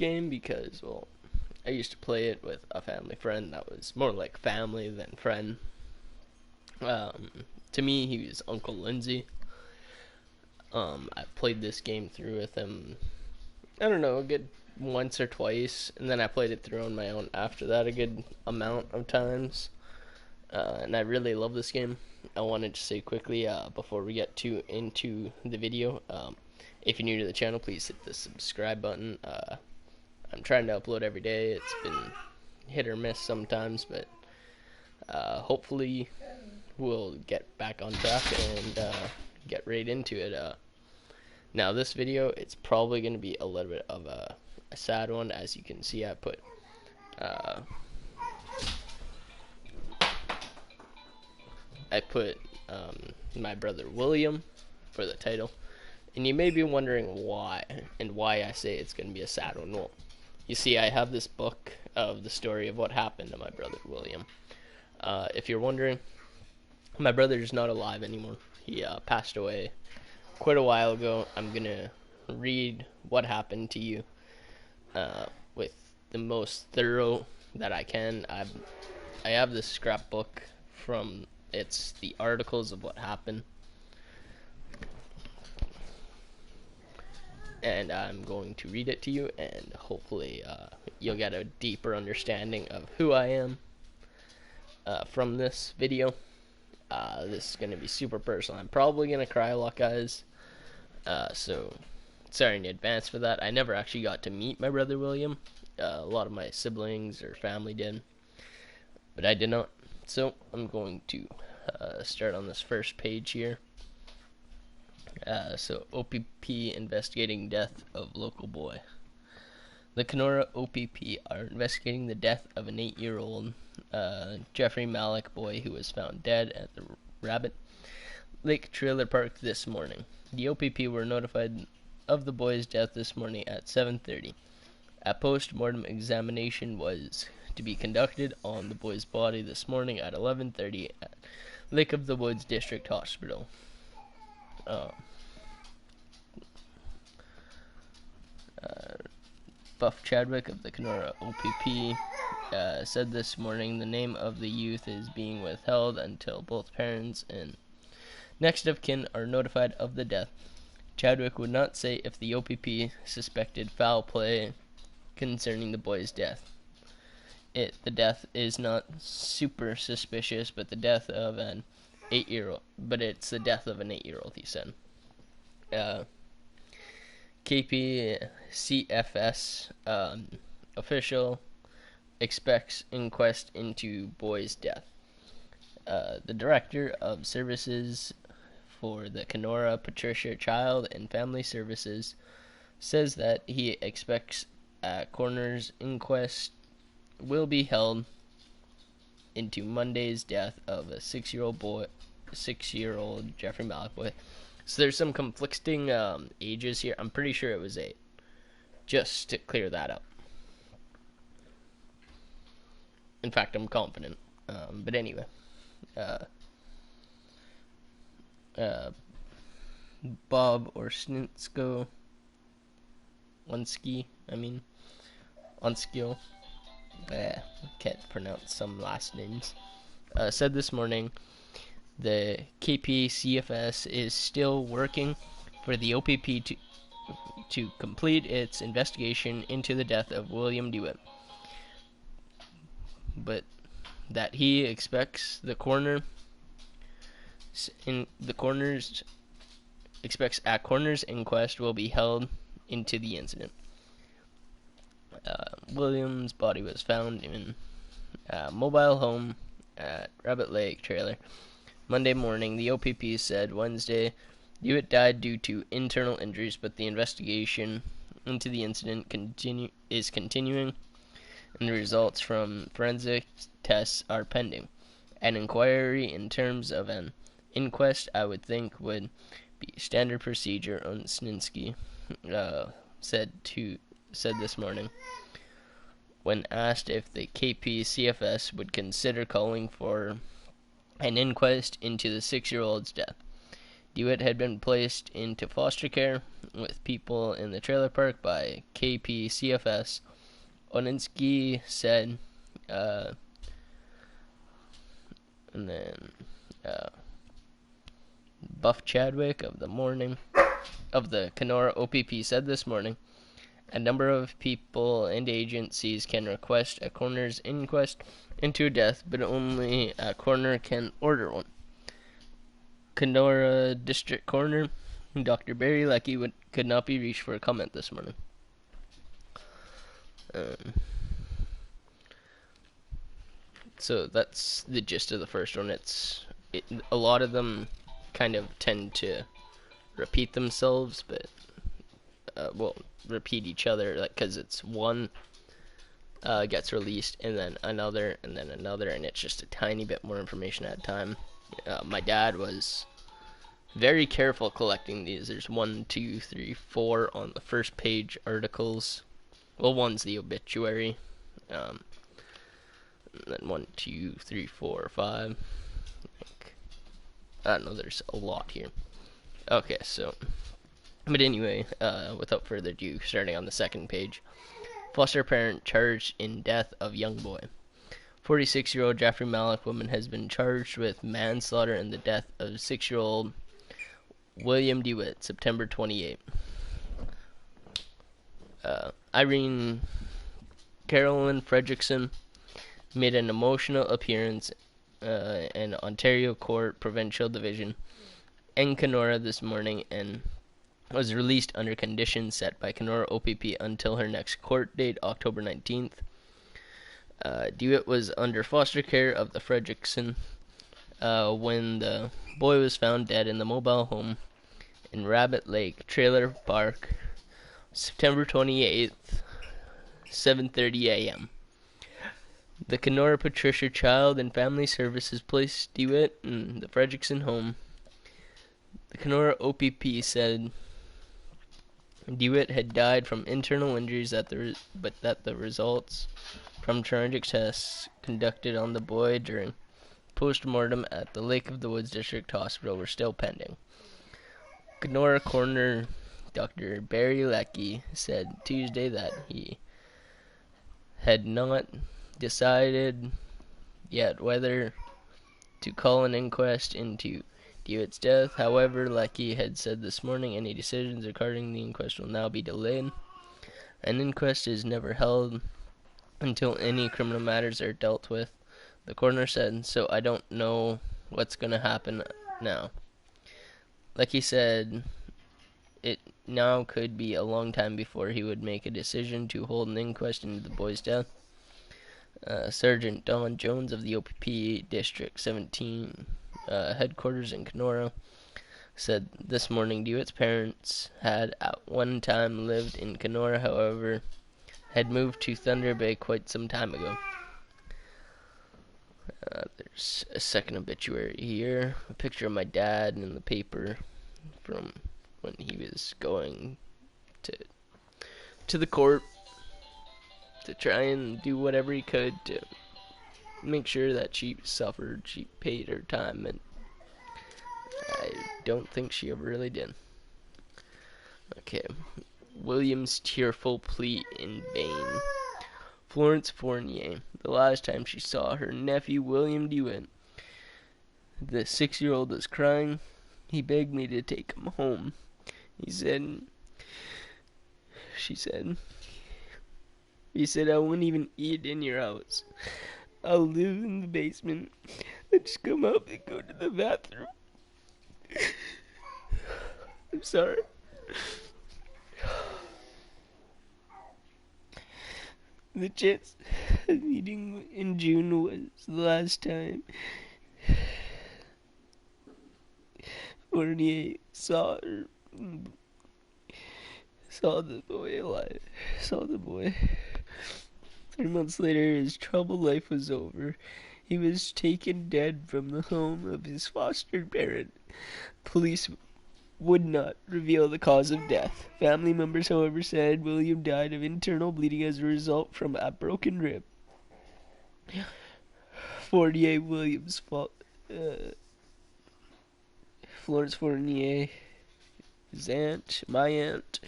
game because, well, I used to play it with a family friend that was more like family than friend. Um, to me, he was Uncle Lindsay. I played this game through with him, I don't know, a good once or twice, and then I played it through on my own after that a good amount of times. And I really love this game. I wanted to say quickly before we get too into the video, if you're new to the channel, please hit the subscribe button. I'm trying to upload every day. It's been hit or miss sometimes, but hopefully we'll get back on track and get right into it. Now this video, it's probably going to be a little bit of a sad one. As you can see, uh, I put my brother William for the title, and you may be wondering why and why I say it's going to be a sad one. Well, you see, I have this book of the story of what happened to my brother William. If you're wondering, my brother's not alive anymore. He passed away quite a while ago. I'm gonna read what happened to you with the most thorough that I can. I have this scrapbook from it's the articles of what happened, and I'm going to read it to you, and hopefully you'll get a deeper understanding of who I am from this video. This is going to be super personal. I'm probably going to cry a lot, guys. So, sorry in advance for that. I never actually got to meet my brother William. A lot of my siblings or family did, but I did not. So, I'm going to start on this first page here. So, OPP investigating death of local boy. The Kenora OPP are investigating the death of an 8-year-old Jeffrey Malik boy who was found dead at the Rabbit Lake Trailer Park this morning. The OPP were notified of the boy's death this morning at 7:30. A post-mortem examination was to be conducted on the boy's body this morning at 11:30 at Lake of the Woods District Hospital. Buff Chadwick of the Kenora OPP said this morning the name of the youth is being withheld until both parents and next of kin are notified of the death. Chadwick would not say if the OPP suspected foul play concerning the boy's death. The death is not super suspicious, but the death of an 8-year-old. But it's the death of an 8-year-old, he said. KPCFS official expects inquest into boy's death. The director of services for the Kenora, Patricia Child and Family Services, says that he expects a coroner's inquest will be held into Monday's death of a 6-year-old Jeffrey Malik boy. So there's some conflicting ages here. I'm pretty sure it was 8. Just to clear that up. In fact, I'm confident. But anyway. Bob Orsnitsko. Onskio. Can't pronounce some last names. Said this morning the KPCFS is still working for the OPP to complete its investigation into the death of William DeWitt, but that he expects a coroner's inquest will be held into the incident. William's body was found in a mobile home at Rabbit Lake Trailer Monday morning. The OPP said Wednesday Dewitt died due to internal injuries, but the investigation into the incident is continuing, and the results from forensic tests are pending. An inquiry in terms of an inquest, I would think, would be standard procedure, Onsninsky said this morning. When asked if the KPCFS would consider calling for an inquest into the 6-year-old's death, DeWitt had been placed into foster care with people in the trailer park by KPCFS. Oninsky said, and then Buff Chadwick of the Kenora OPP said this morning, a number of people and agencies can request a coroner's inquest into a death, but only a coroner can order one. Kenora District Coroner Dr. Barry Leckie could not be reached for a comment this morning. So that's the gist of the first one. A lot of them kind of tend to repeat themselves, but repeat each other, like, because it's one gets released and then another and then another, and it's just a tiny bit more information at a time. My dad was very careful collecting these. There's 1, 2, 3, 4 on the first page articles. Well, one's the obituary. And then 1, 2, 3, 4, 5. I don't know, there's a lot here. Okay, so, but anyway, without further ado, starting on the second page. Foster parent charged in death of young boy. 46-year-old Jeffrey Malik woman has been charged with manslaughter in the death of 6-year-old William DeWitt, September 28. Irene Carolyn Fredrickson made an emotional appearance in Ontario Court Provincial Division in Kenora this morning and was released under conditions set by Kenora OPP until her next court date, October 19th. DeWitt was under foster care of the Fredrickson when the boy was found dead in the mobile home in Rabbit Lake Trailer Park, September 28th, 7:30 a.m. The Kenora Patricia Child and Family Services placed DeWitt in the Fredrickson home. The Kenora OPP said DeWitt had died from internal injuries, but that the results from forensic tests conducted on the boy during post-mortem at the Lake of the Woods District Hospital were still pending. Kenora coroner Dr. Barry Leckie said Tuesday that he had not decided yet whether to call an inquest into DeWitt's death. However, Leckie had said this morning any decisions regarding the inquest will now be delayed. An inquest is never held until any criminal matters are dealt with, the coroner said, so I don't know what's going to happen now. Leckie said it now could be a long time before he would make a decision to hold an inquest into the boy's death. Sergeant Don Jones of the OPP District 17 headquarters in Kenora said this morning DeWitt's parents had at one time lived in Kenora, however, had moved to Thunder Bay quite some time ago. There's a second obituary here, a picture of my dad in the paper from when he was going to the court to try and do whatever he could to make sure that she paid her time, and I don't think she ever really did. Okay, William's tearful plea in vain. Florence Fournier, the last time she saw her nephew William DeWitt, the 6-year-old was crying. He begged me to take him home. He said, I won't even eat in your house. I'll live in the basement. I just come out and go to the bathroom. I'm sorry. The chance meeting in June was the last time Fournier saw the boy alive. Saw the boy. 3 months later, his troubled life was over. He was taken dead from the home of his foster parent. Police would not reveal the cause of death. Family members, however, said William died of internal bleeding as a result from a broken rib. Florence Fournier, his aunt, my aunt,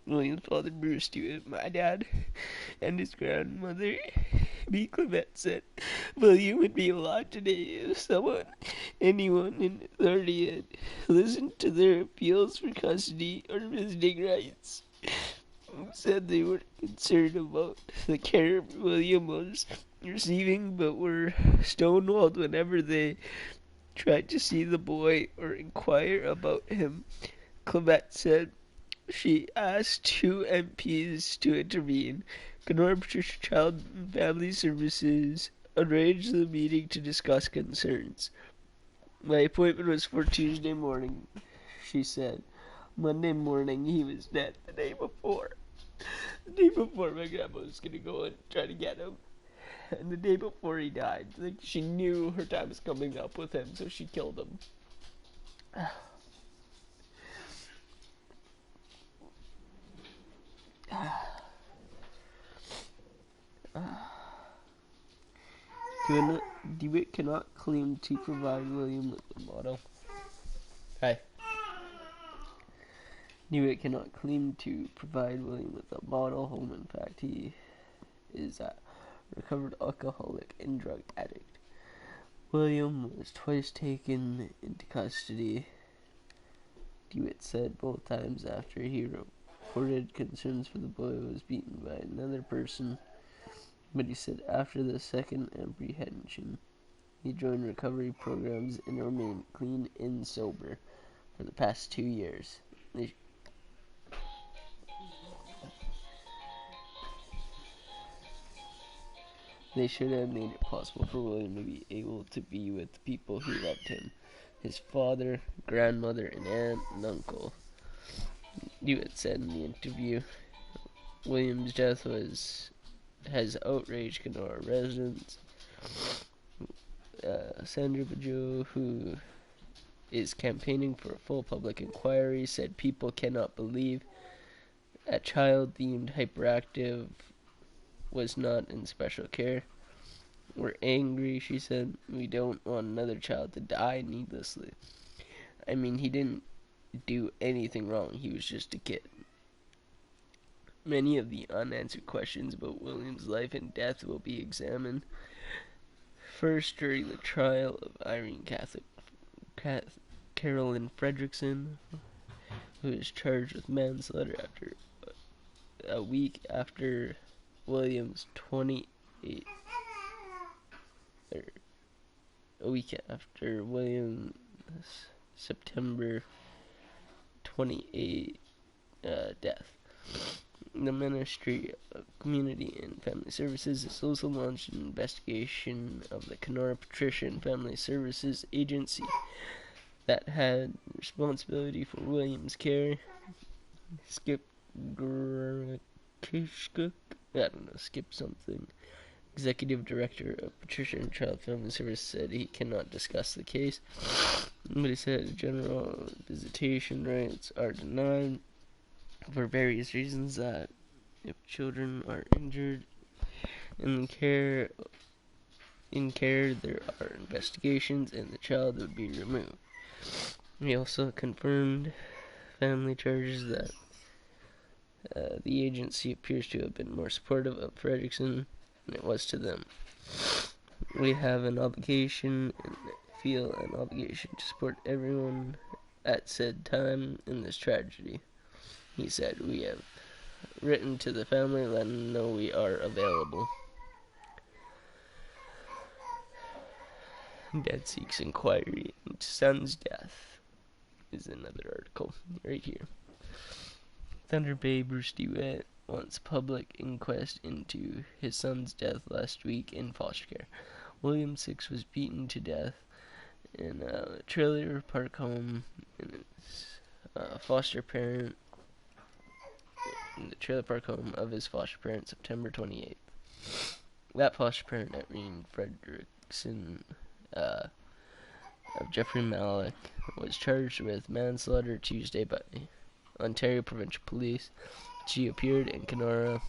William's father Bruce Stewart, my dad, and his grandmother, B. Clement, said William would be alive today if anyone in authority had listened to their appeals for custody or visiting rights. Said they were concerned about the care William was receiving, but were stonewalled whenever they tried to see the boy or inquire about him. Clement said she asked two MPs to intervene. Kenora Patricia Child and Family Services arranged the meeting to discuss concerns. My appointment was for Tuesday morning, she said. Monday morning, he was dead the day before. The day before, my grandma was going to go and try to get him. And the day before he died, like, she knew her time was coming up with him, so she killed him. DeWitt cannot claim to provide William with a model. Hi. DeWitt cannot claim to provide William with a model home. In fact, he is a recovered alcoholic and drug addict. William was twice taken into custody, DeWitt said. Both times after he reported concerns for the boy was beaten by another person. But he said after the second apprehension, he joined recovery programs and remained clean and sober for the past 2 years. They should have made it possible for William to be able to be with the people who loved him, his father, grandmother, and aunt and uncle. DeWitt said in the interview, William's death has outraged Kenora residents. Sandra Bajo, who is campaigning for a full public inquiry, said people cannot believe a child deemed hyperactive was not in special care. We're angry, she said. We don't want another child to die needlessly. I mean, he didn't do anything wrong. He was just a kid. Many of the unanswered questions about William's life and death will be examined first during the trial of Irene Carolyn Fredrickson, who is charged with manslaughter after a week after William's September 28 death. The Ministry of Community and Family Services has also launched an investigation of the Kenora Patricia and Family Services Agency that had responsibility for William's care. Skip something. Executive Director of Patricia and Child Family Services said he cannot discuss the case, but he said general visitation rights are denied for various reasons, that if children are injured in care there are investigations and the child would be removed. He also confirmed family charges that the agency appears to have been more supportive of Fredrickson than it was to them. We have an obligation and feel an obligation to support everyone at said time in this tragedy, he said. We have written to the family, letting them know we are available. Dad seeks inquiry into son's death is another article right here. Thunder Bay Bruce DeWitt wants public inquest into his son's death last week in foster care. William 6 was beaten to death in a trailer park home in his foster parent in the trailer park home of his foster parent September 28th. That foster parent, Irene Fredrickson, of Jeffrey Malik, was charged with manslaughter Tuesday by Ontario Provincial Police. She appeared in Kenora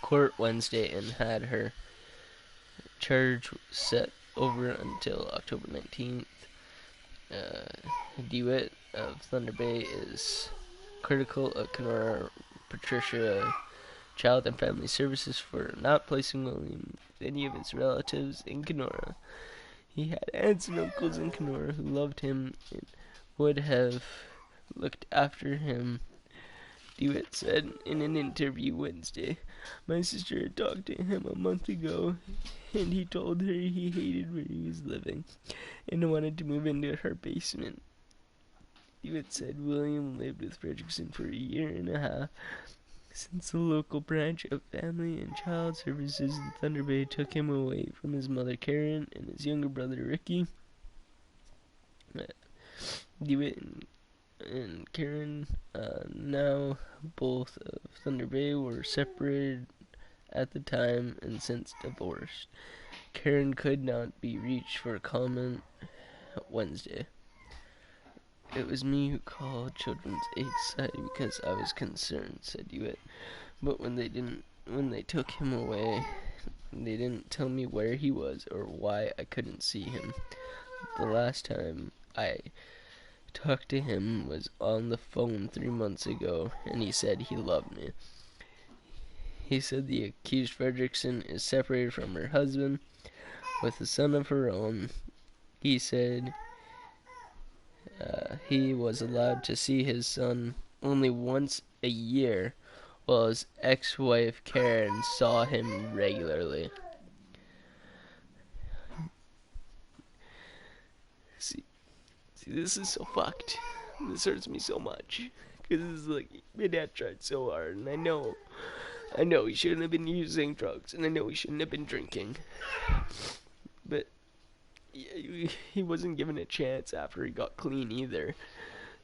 court Wednesday and had her charge set over until October 19th. DeWitt of Thunder Bay is critical of Kenora Patricia Child and Family Services for not placing William with any of his relatives in Kenora. He had aunts and uncles in Kenora who loved him and would have looked after him. DeWitt said in an interview Wednesday, "My sister had talked to him a month ago, and he told her he hated where he was living and wanted to move into her basement." DeWitt said William lived with Fredrickson for a year and a half since the local branch of Family and Child Services in Thunder Bay took him away from his mother Karen and his younger brother Ricky. DeWitt and Karen, now both of Thunder Bay, were separated at the time and since divorced. Karen could not be reached for comment Wednesday. "It was me who called Children's Aid Society because I was concerned," said DeWitt. "But when they took him away, they didn't tell me where he was or why I couldn't see him. The last time I talked to him was on the phone 3 months ago, and he said he loved me." He said the accused Fredrickson is separated from her husband with a son of her own. He said he was allowed to see his son only once a year, while his ex-wife Karen saw him regularly. See, this is so fucked. This hurts me so much. Because it's like, my dad tried so hard, and I know he shouldn't have been using drugs, and I know he shouldn't have been drinking. But he wasn't given a chance after he got clean either.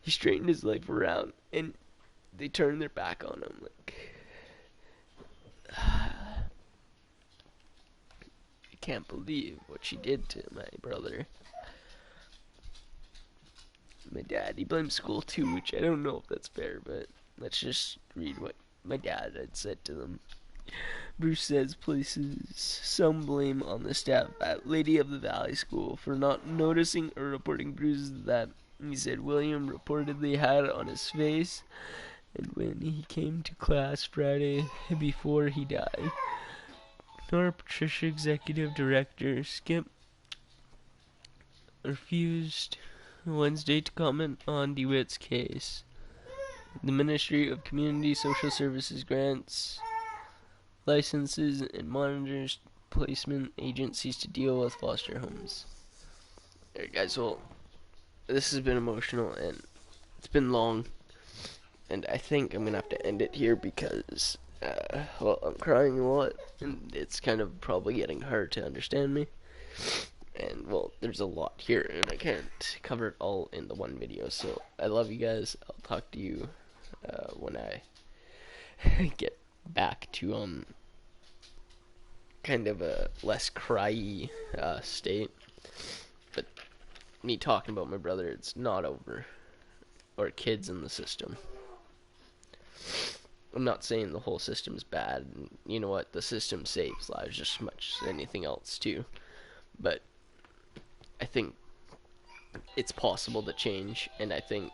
He straightened his life around, and they turned their back on him. Like, I can't believe what she did to my brother. My dad, he blames school too, which I don't know if that's fair, but let's just read what my dad had said to them. Bruce says places some blame on the staff at Lady of the Valley School for not noticing or reporting bruises that he said William reportedly had on his face and when he came to class Friday before he died. Nora Patricia Executive Director Skip refused Wednesday to comment on DeWitt's case. The Ministry of Community Social Services grants licenses and monitors placement agencies to deal with foster homes. Alright guys, well, this has been emotional and it's been long, and I think I'm gonna have to end it here because well, I'm crying a lot and it's kind of probably getting hard to understand me, and well, there's a lot here and I can't cover it all in the one video. So I love you guys. I'll talk to you when I get back to kind of a less cryy state. But me talking about my brother, it's not over. Or kids in the system. I'm not saying the whole system's bad. And you know what? The system saves lives just as much as anything else too. But I think it's possible to change, and I think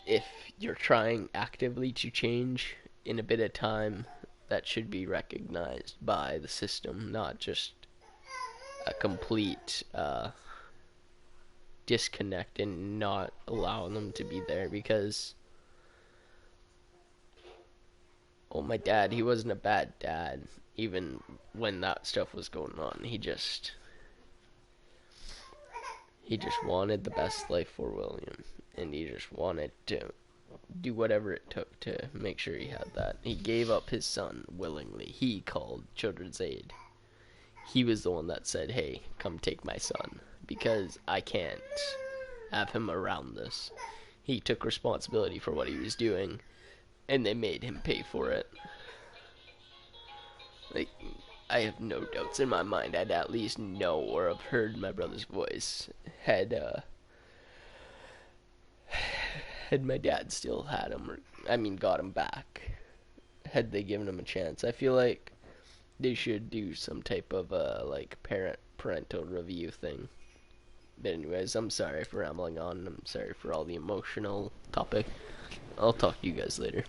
if you're trying actively to change in a bit of time, that should be recognized by the system, not just a complete disconnect and not allowing them to be there. Because, well, my dad, he wasn't a bad dad even when that stuff was going on. He just wanted the best life for William, and he just wanted to do whatever it took to make sure he had that. He gave up his son willingly. He called Children's Aid. He was the one that said, "Hey, come take my son, because I can't have him around this." He took responsibility for what he was doing, and they made him pay for it. Like, I have no doubts in my mind I'd at least know or have heard my brother's voice had my dad still had him, or got him back, had they given him a chance. I feel like they should do some type of like parental review thing, But anyways, I'm sorry for rambling on. I'm sorry for all the emotional topic. I'll talk to you guys later.